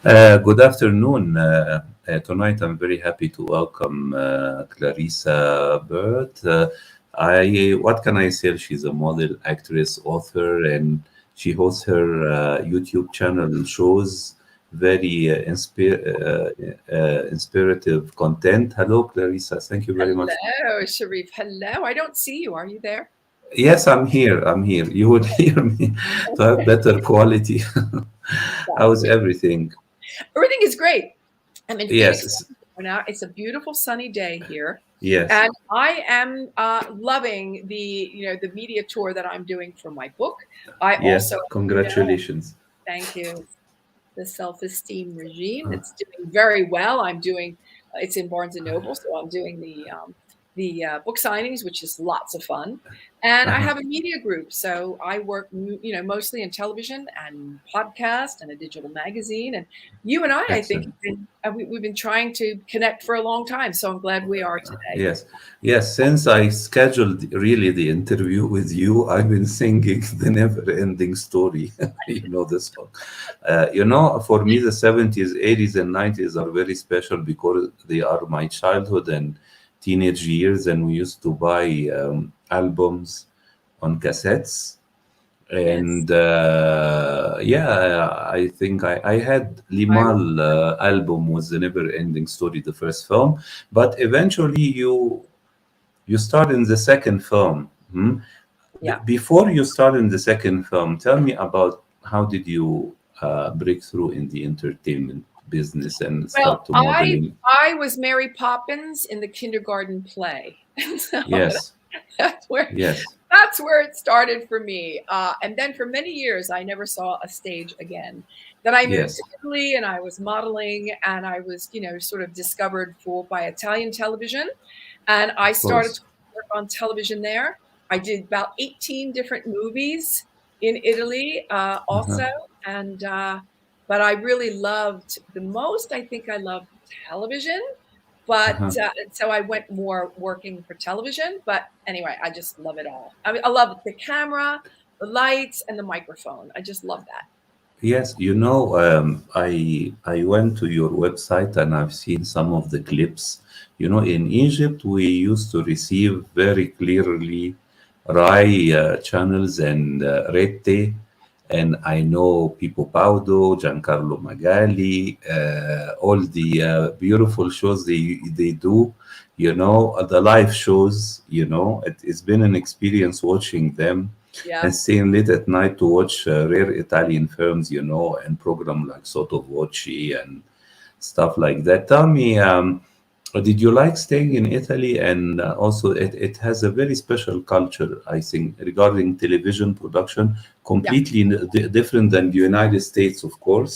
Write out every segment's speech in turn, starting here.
Good afternoon. Tonight, I'm very happy to welcome Clarissa Burt. What can I say? She's a model, actress, author, and she hosts her YouTube channel shows very inspirative content. Hello, Clarissa. Thank you very much. Hello, Sherif. Hello. I don't see you. Are you there? Yes, I'm here. I'm here. You would hear me to have better quality. That's How's good. everything? Everything is great. I'm in Phoenix Yes, right now. It's a beautiful sunny day here, yes. and I am loving the media tour that I'm doing for my book. I Yes, also, congratulations. thank you. The self-esteem regime. It's doing very well. It's in Barnes and Noble, so I'm doing the book signings, which is lots of fun. And I Uh-huh. have a media group, so I work, mostly in television and podcast and a digital magazine. And you and I think, Excellent. we've been trying to connect for a long time. So I'm glad we are today. Yes, yes. Since I scheduled really the interview with you, I've been singing the never-ending story. You know this one. For me, the 70s, 80s, and 90s are very special because they are my childhood and teenage years, and we used to buy albums on cassettes. Yes, And I think I had I Limal album was the never ending story, the first film, but eventually you start in the second film. yeah. Before you start in the second film, tell me about how did you break through in the entertainment business and Well, start to I modeling? I was Mary Poppins in the kindergarten play, and so Yes, that's where yes, that's where it started for me. And then for many years, I never saw a stage again. Then I moved to yes, Italy, and I was modeling, and I was, sort of discovered by Italian television, and I of started course. to work on television there. I did about 18 different movies in Italy, Uh-huh, also, and but I really loved the most. I think I loved television, but uh-huh. so I went more working for television. But anyway, I just love it all. I mean, I love the camera, the lights, and the microphone. I just love that. Yes, I went to your website and I've seen some of the clips. In Egypt, we used to receive very clearly Rai channels and Rete, and I know Pipo Paudo, Giancarlo Magali, all the beautiful shows they do. The live shows. It's been an experience watching them Yeah. and staying late at night to watch rare Italian films, and program like Sottovoce and stuff like that. Tell me, did you like staying in Italy? And also, it has a very special culture, I think, regarding television production, Yeah. completely different than the United States, of course.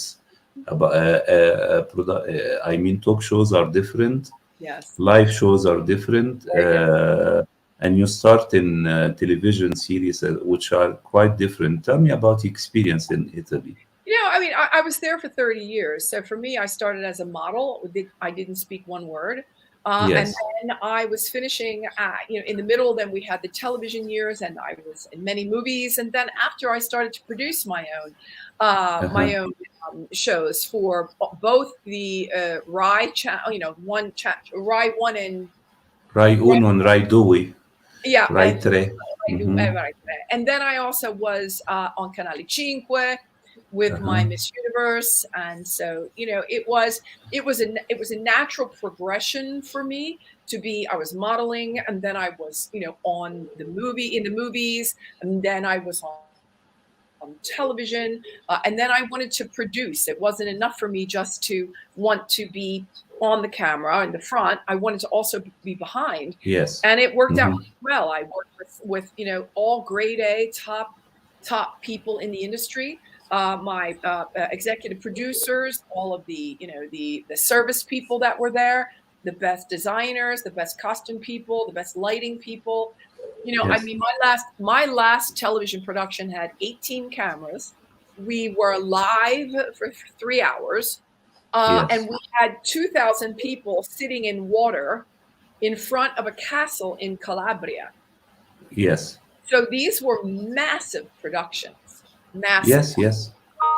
I mean, talk shows are different, Yes. live shows are different, Very different. and you start in television series which are quite different. Tell me about the experience in Italy. I mean, I was there for 30 years. So for me, I started as a model. I didn't speak one word. And Yes. then I was finishing, in the middle. Then we had the television years, and I was in many movies. And then after, I started to produce Uh-huh. my own shows for both the Rai channel, Rai one and Rai Uno and Rai Due, yeah, Rai Tre. I do Mm-hmm. right there. And then I also was on Canale 5 with my Uh-huh. Miss Universe, and so it was a natural progression for me to be. I was modeling, and then I was on the movies, and then I was on television, and then I wanted to produce. It wasn't enough for me just to want to be on the camera in the front. I wanted to also be behind, Yes. and it worked out Mm-hmm. really well. I worked with all grade A top people in the industry. My executive producers, all of the service people that were there, the best designers, the best costume people, the best lighting people. I Yes. mean, my last television production had 18 cameras. We were live for 3 hours, and Yes. we had 2,000 people sitting in water in front of a castle in Calabria. Yes. So these were massive productions, massive. Yes. Yes.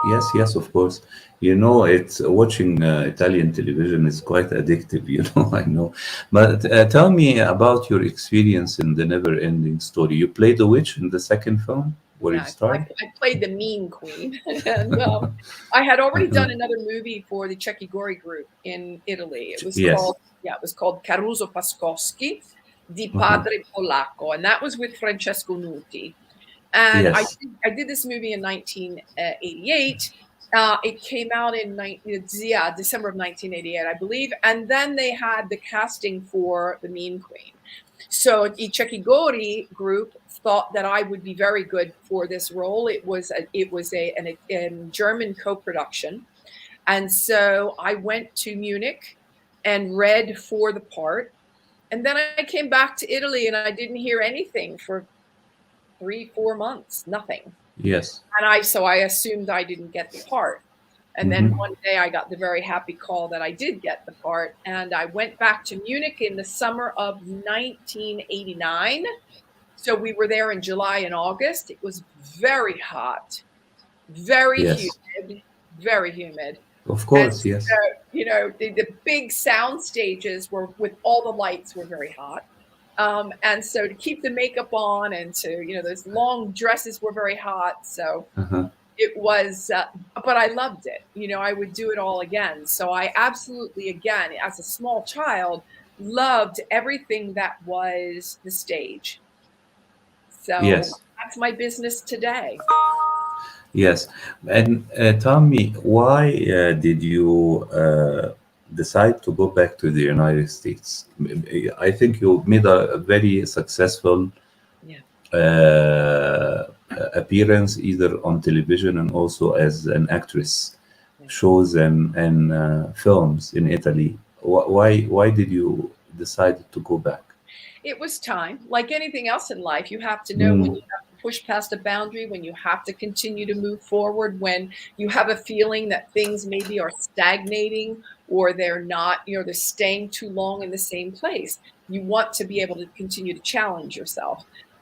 Yes, yes, of course. You know, it's watching Italian television is quite addictive, you know, I know. But tell me about your experience in the Never-Ending Story. You played the witch in the second film where Yeah, you started? I played the mean queen, and I had already Uh-huh. done another movie for the Cecchi group in Italy. It was Yes. called it was called Caruso Pascoschi di Uh-huh. Padre Polacco, and that was with Francesco Nuti. And Yes. I did this movie in 1988. It came out in December of 1988, I believe. And then they had the casting for the Mean Queen. So the Cecchi group thought that I would be very good for this role. It was a German co-production, and so I went to Munich and read for the part. And then I came back to Italy and I didn't hear anything for 3, 4 months, nothing. Yes. And I assumed I didn't get the part. And then Mm-hmm. one day I got the very happy call that I did get the part. And I went back to Munich in the summer of 1989. So we were there in July and August. It was very hot, very Yes. humid, very humid. Of And course, so, yes. the big sound stages were with all the lights were very hot. And so to keep the makeup on and those long dresses were very hot. So Uh-huh. it was, but I loved it. I would do it all again. So I absolutely, again, as a small child, loved everything that was the stage. So Yes. that's my business today. Yes. And tell me, why did you decide to go back to the United States? I think you made a very successful Yeah. uh, appearance either on television and also as an actress, Yeah. shows and films in Italy. Why did you decide to go back? It was time. Like anything else in life, you have to know when Mm, you have to push past a boundary, when you have to continue to move forward, when you have a feeling that things maybe are stagnating or they're not, they're staying too long in the same place. You want to be able to continue to challenge yourself.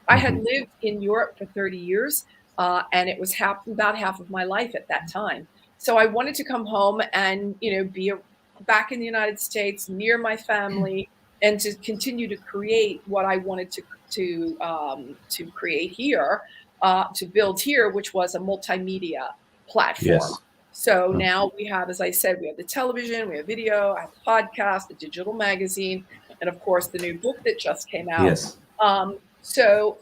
I had mhm. lived in Europe for 30 years, and it was about half of my life at that time. So I wanted to come home and, back in the United States, near my family, and to continue to create what I wanted to create here, to build here, which was a multimedia platform. Yes. So Uh, now we have, as I said, we have the television, we have video, I have a podcast, a digital magazine, and of course the new book that just came out. yes. So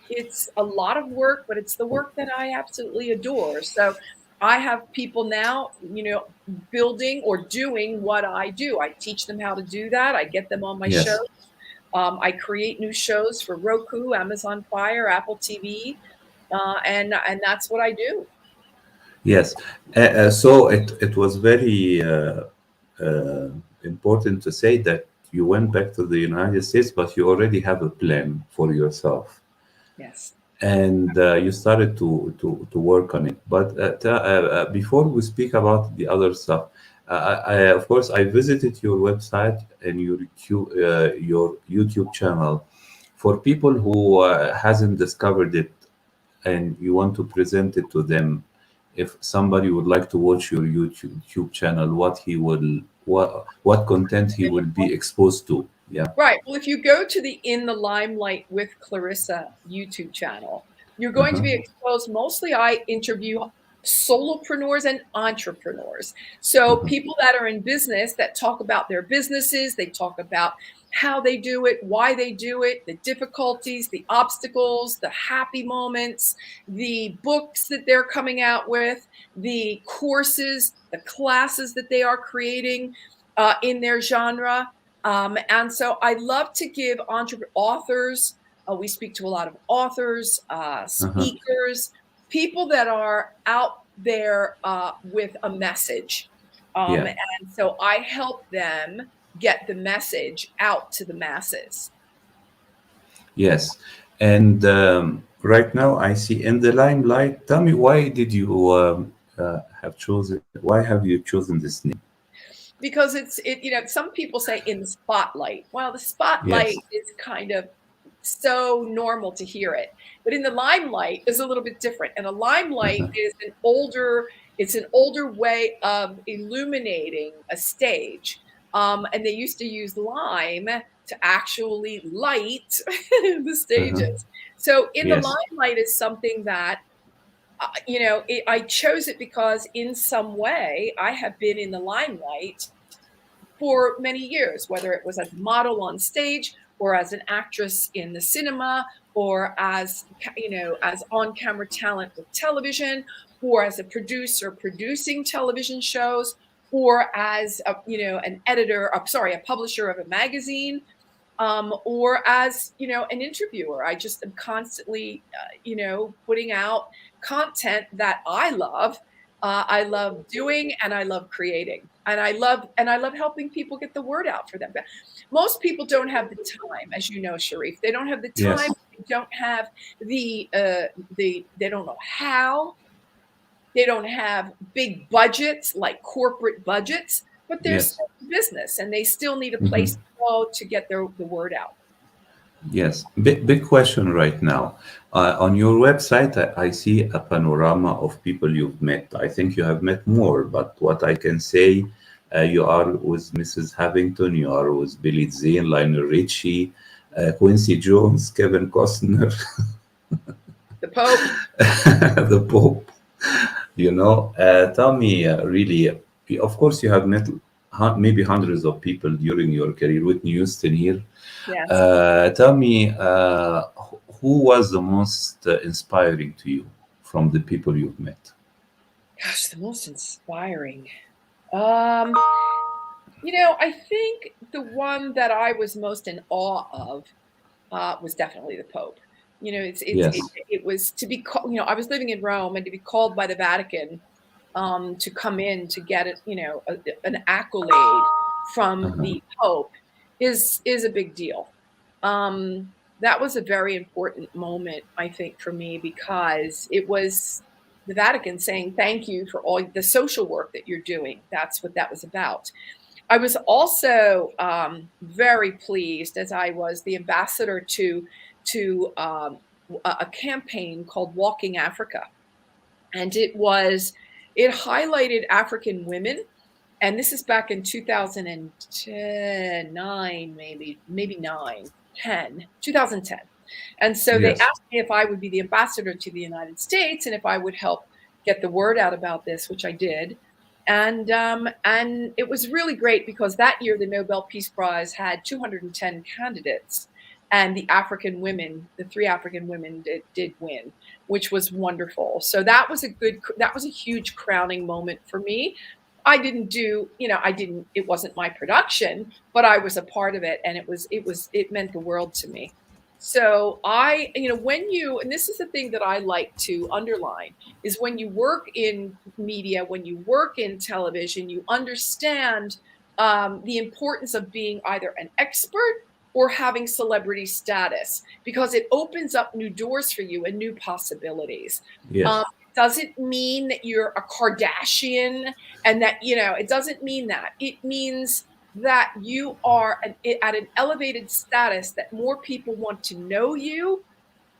it's a lot of work, but it's the work that I absolutely adore. So I have people now, building or doing what I do. I teach them how to do that. I get them on my show. Yes. I create new shows for Roku, Amazon Fire, Apple TV, and that's what I do. Yes. So it was very uh, important to say that you went back to the United States, but you already have a plan for yourself, Yes. and you started to work on it. But before we speak about the other stuff, of course I visited your website and your YouTube channel. For people who hasn't discovered it and you want to present it to them, if somebody would like to watch your YouTube channel, what content he will be exposed to? Yeah. Right. Well, if you go to the In the Limelight with Clarissa YouTube channel, you're going to Uh-huh. be exposed. Mostly, I interview solopreneurs and entrepreneurs. So, Uh-huh. people that are in business that talk about their businesses, they talk about how they do it, why they do it, the difficulties, the obstacles, the happy moments, the books that they're coming out with, the courses, the classes that they are creating in their genre. And so I love to give authors, we speak to a lot of authors, Uh-huh. speakers, people that are out there with a message. Yeah. And so I help them get the message out to the masses. Yes. And right now I see in the limelight. Tell me, why did you have chosen? Why have you chosen this name? Because some people say in the spotlight. Well, the spotlight Yes. is kind of so normal to hear it. But in the limelight is a little bit different. And a limelight Uh-huh. is it's an older way of illuminating a stage. And they used to use lime to actually light the Uh-huh. stages. So in the Yes. limelight is something that I chose it because in some way I have been in the limelight for many years, whether it was as a model on stage or as an actress in the cinema or as as on-camera talent with television or as a producer producing television shows or as an editor, sorry, a publisher of a magazine, or as an interviewer. I just am constantly putting out content that I love doing and I love creating and I love helping people get the word out for them. But most people don't have the time, as you know, Sherif. They don't have the time. Yes. They don't have they don't know how. They don't have big budgets like corporate budgets, but they're Yes. still in business and they still need a place Mhm. to go to get the word out. Yes. Big question right now. On your website, I see a panorama of people you've met. I think you have met more, but what I can say, you are with Mrs. Havington, you are with Billy Zane, Lionel Richie, Quincy Jones, Kevin Costner, The Pope. the Pope. Tell me, really, of course, you have met maybe hundreds of people during your career. Whitney Houston here. Yes. Tell me, who was the most inspiring to you from the people you've met? Gosh, the most inspiring. I think the one that I was most in awe of was definitely the Pope. Yes. It was to be called. I was living in Rome, and to be called by the Vatican to come in to get it, an accolade from Uh-huh. the Pope is a big deal. That was a very important moment, I think, for me because it was the Vatican saying thank you for all the social work that you're doing. That's what that was about. I was also very pleased as I was the ambassador to a campaign called Walking Africa, and it highlighted African women. And this is back in 2010, 9, maybe 9, 10, 2010. And so they Yes. asked me if I would be the ambassador to the United States and if I would help get the word out about this, which I did. And it was really great because that year the Nobel Peace Prize had 210 candidates, and the three African women did win, which was wonderful. So that was a huge crowning moment for me. I didn't do, it wasn't my production, but I was a part of it, and it meant the world to me. So and this is the thing that I like to underline, is when you work in media, when you work in television, you understand the importance of being either an expert or having celebrity status, because it opens up new doors for you and new possibilities. Yes. It doesn't mean that you're a Kardashian and that, it doesn't mean that. It means that you are at an elevated status, that more people want to know you,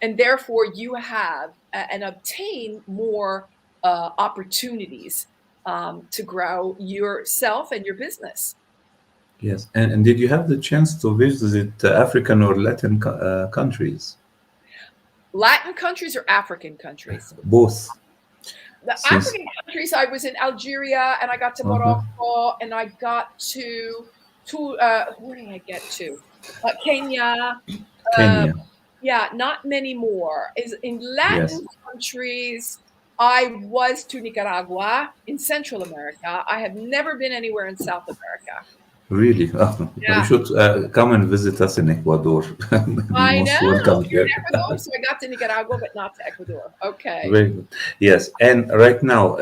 and therefore you have and obtain more opportunities to grow yourself and your business. Yes. And did you have the chance to visit African or Latin countries? Latin countries or African countries? Both. The Since. African countries, I was in Algeria and I got to Uh-huh. Morocco and I got to where did I get to? Kenya. Uh, Kenya. yeah, not many more. Is in Yes. Latin countries, I was to Nicaragua in Central America. I have never been anywhere in South America. Really? You Yeah, should come and visit us in Ecuador. Be I most know. welcome You're in here. Ecuador, so I got to Nicaragua, but not to Ecuador. Okay. Very good. Yes, and right now,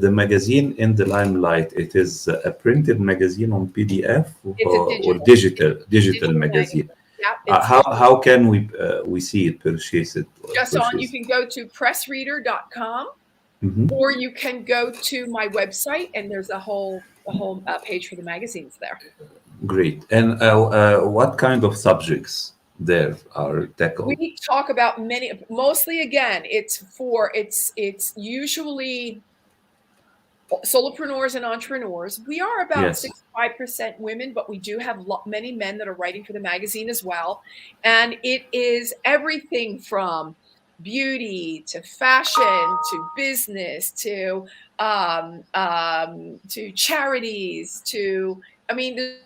the magazine in the limelight, it is a printed magazine on PDF It's a or digital. It's a digital digital magazine. magazine. Yeah, it's How can we see it, just on. You purchase? can go to pressreader.com, Hmm. or you can go to my website, and there's a whole page for the magazines there. Great. And what kind of subjects? there are tackled? We talk about mostly again, it's usually solopreneurs and entrepreneurs. We are about Yes, 65% women, but we do have many men that are writing for the magazine as well. And it is everything from beauty to fashion to business to charities to, I mean,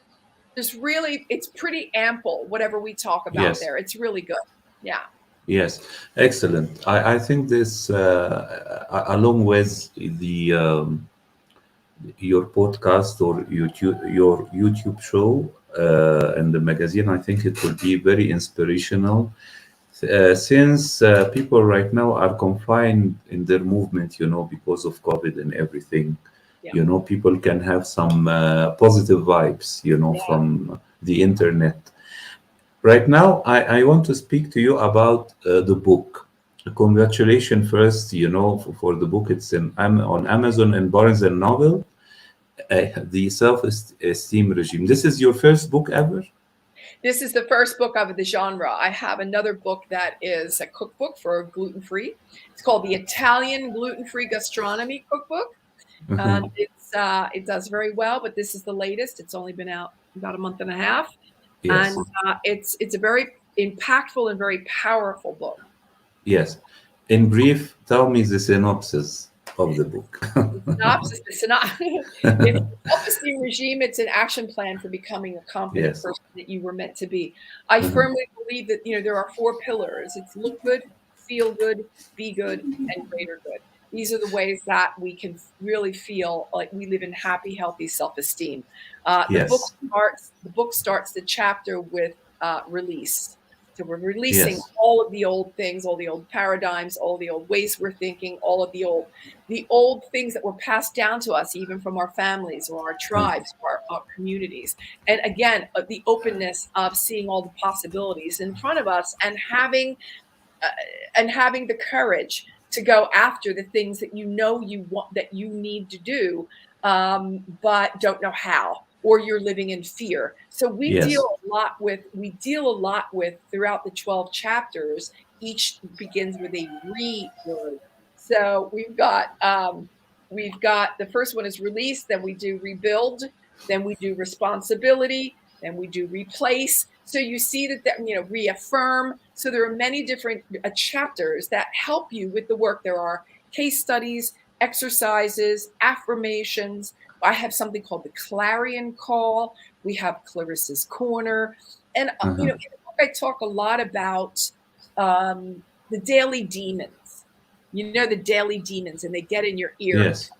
there's really, it's pretty ample, whatever we talk about yes, there. It's really good. Yeah. yes. Excellent. I think this, along with your podcast or your YouTube show and the magazine, I think it will be very inspirational. Since people right now are confined in their movement, because of COVID and everything, Yeah. people can have some positive vibes, Yeah. from the internet. Right now, I want to speak to you about the book. Congratulations first, for the book. It's on Amazon and Barnes and Noble, The Self-Esteem Regime. This is your first book ever? This is the first book of the genre. I have another book that is a cookbook for gluten-free. It's called the Italian Gluten-Free Gastronomy Cookbook. And Mhm. it does very well, but this is the latest. It's only been out about a month and a half. Yes, And it's a very impactful and very powerful book. yes. In brief, tell me the synopsis of the book. The synopsis, it's the self-esteem regime. It's an action plan for becoming a confident Yes. person that you were meant to be. I Mhm. firmly believe that, there are 4 pillars. It's look good, feel good, be good, and greater good. These are the ways that we can really feel like we live in happy, healthy self-esteem. The book Yes. starts the chapter with release. So we're releasing Yes. all of the old things, all the old paradigms, all the old ways we're thinking, all of the old things that were passed down to us, even from our families or our Mm. tribes or our communities. And again, the openness of seeing all the possibilities in front of us uh, and having the courage to go after the things that you want, that you need to do, but don't know how, or you're living in fear. So Yes. we deal a lot with throughout the 12 chapters. Each begins with a re word. So we've got the first one is release, then we do rebuild, then we do responsibility, then we do replace. So you see that reaffirm. So there are many different chapters that help you with the work. There are case studies, exercises, affirmations. I have something called the Clarion Call. We have Clarissa's Corner. And in the Uh-huh. book, I talk a lot about the daily demons. The daily demons, and they get in your ear, Yes.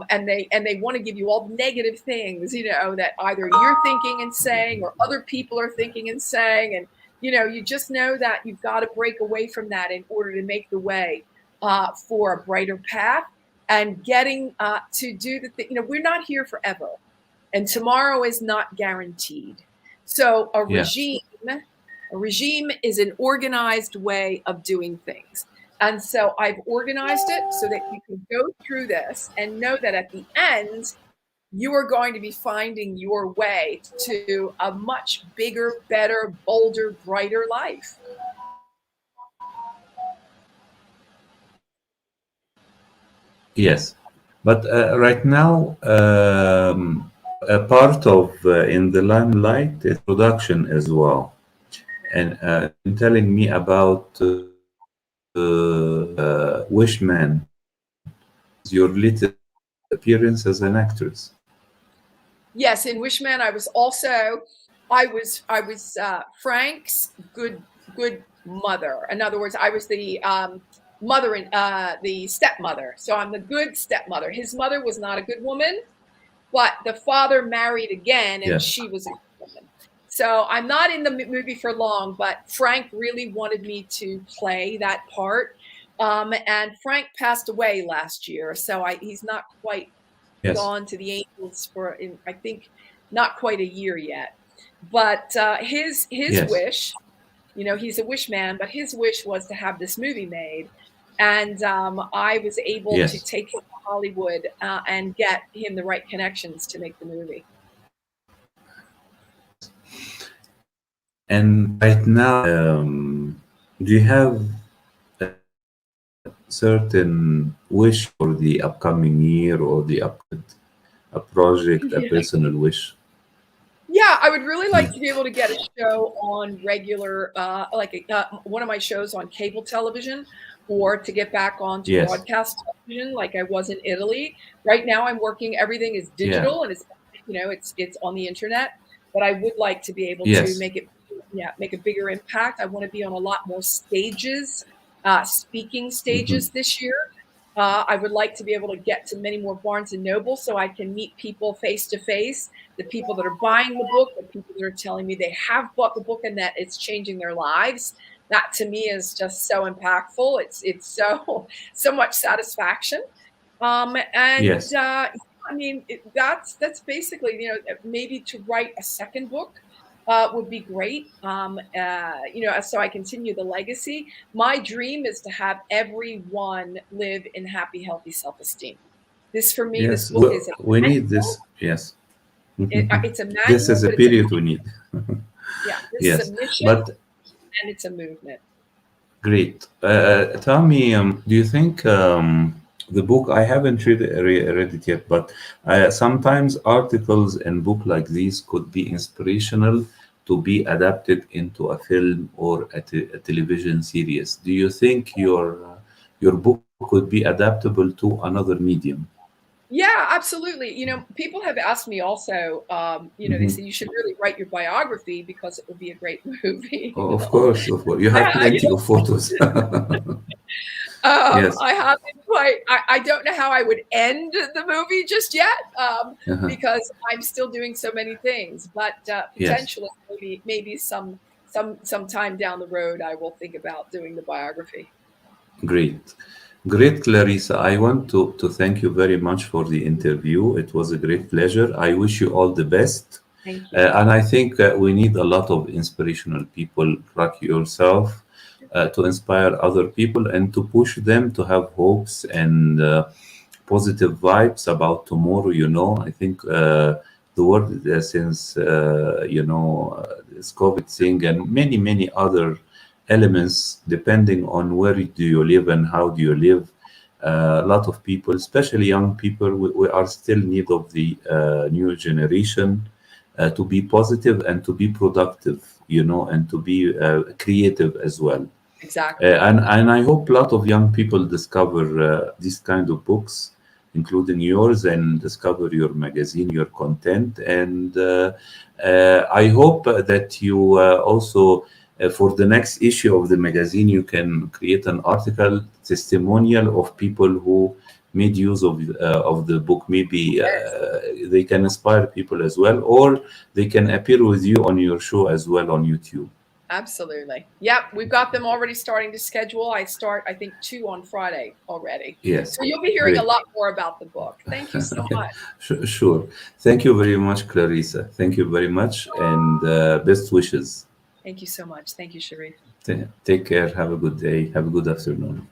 and they want to give you all the negative things, that either you're thinking and saying, or other people are thinking and saying, and you just know that you've got to break away from that in order to make the way for a brighter path, and getting to do the thing. We're not here forever, and tomorrow is not guaranteed. So Yeah. a regime is an organized way of doing things. And so I've organized it so that you can go through this and know that at the end, you are going to be finding your way to a much bigger, better, bolder, brighter life. Yes. But right now, a part of in the limelight is production as well. And you've been telling me about Wishman. This is your little appearance as an actress. Yes, in Wishman, I was Frank's good mother. In other words, I was the mother and the stepmother. So I'm the good stepmother. His mother was not a good woman, but the father married again, and Yes. she was a good woman. So I'm not in the movie for long, but Frank really wanted me to play that part. And Frank passed away last year, so he's not quite Yes. gone to the angels for, I think, not quite a year yet. But his Yes. wish, he's a wish man, but his wish was to have this movie made, and I was able to Yes. take him to Hollywood and get him the right connections to make the movie. Yes. And right now, do you have a certain wish for the upcoming year or the a project, a Yeah. personal wish? Yeah, I would really like Mm. to be able to get a show on regular, one of my shows on cable television, or to get back onto Yes. broadcast television like I was in Italy. Right now, I'm working, everything is Yeah. digital and it's on the internet, but I would like to be able to Yes. make it, yeah, make a bigger impact. I want to be on a lot more stages, speaking Hmm. stages this year. I would like to be able to get to many more Barnes and Noble so I can meet people face to face, the people that are buying the book, the people that are telling me they have bought the book and that it's changing their lives. That to me is just so impactful. It's so so much satisfaction. And Yes. I mean, that's basically, maybe to write a second book would be great. So I continue the legacy. My dream is to have everyone live in happy, healthy self-esteem. This for me, this Yes. book is a We need manual. this. Yes. Mhm. It's a This manual, is a but it's a period we need. yeah. This is a Yes. mission But and it's a movement. great. Tell me, do you think the book, I haven't read it yet, but sometimes articles and book like these could be inspirational to be adapted into a film or a television series. Do you think your book could be adaptable to another medium? Yeah, absolutely. People have asked me also, they Hmm. say you should really write your biography because it would be a great movie. Oh, of course, of course. You have I, plenty of photos. Yes. I haven't quite. I don't know how I would end the movie just yet, Uh-huh. because I'm still doing so many things. But Yes. potentially, maybe some time down the road, I will think about doing the biography. Great. Great, Clarissa. I want to thank you very much for the interview. It was a great pleasure. I wish you all the best. Thank you. And I think we need a lot of inspirational people like yourself to inspire other people and to push them to have hopes and positive vibes about tomorrow. I think the world since this COVID thing and many many other elements, depending on where do you live and how do you live. A lot of people, especially young people, we are still in need of the new generation to be positive and to be productive, and to be creative as well. Exactly. And I hope a lot of young people discover these kind of books, including yours, and discover your magazine, your content. And I hope that you also, for the next issue of the magazine, you can create an article testimonial of people who made use of the book. Maybe Yes. they can inspire people as well, or they can appear with you on your show as well on YouTube. Absolutely. Yep, we've got them already starting to schedule. I start, I think, 2 on Friday already. Yes, So you'll be hearing a great. lot more about the book. Thank you so much. Sure. Thank you very much, Clarissa. Thank you very much, and best wishes. Thank you so much. Thank you, Sherif. Take care. Have a good day. Have a good afternoon.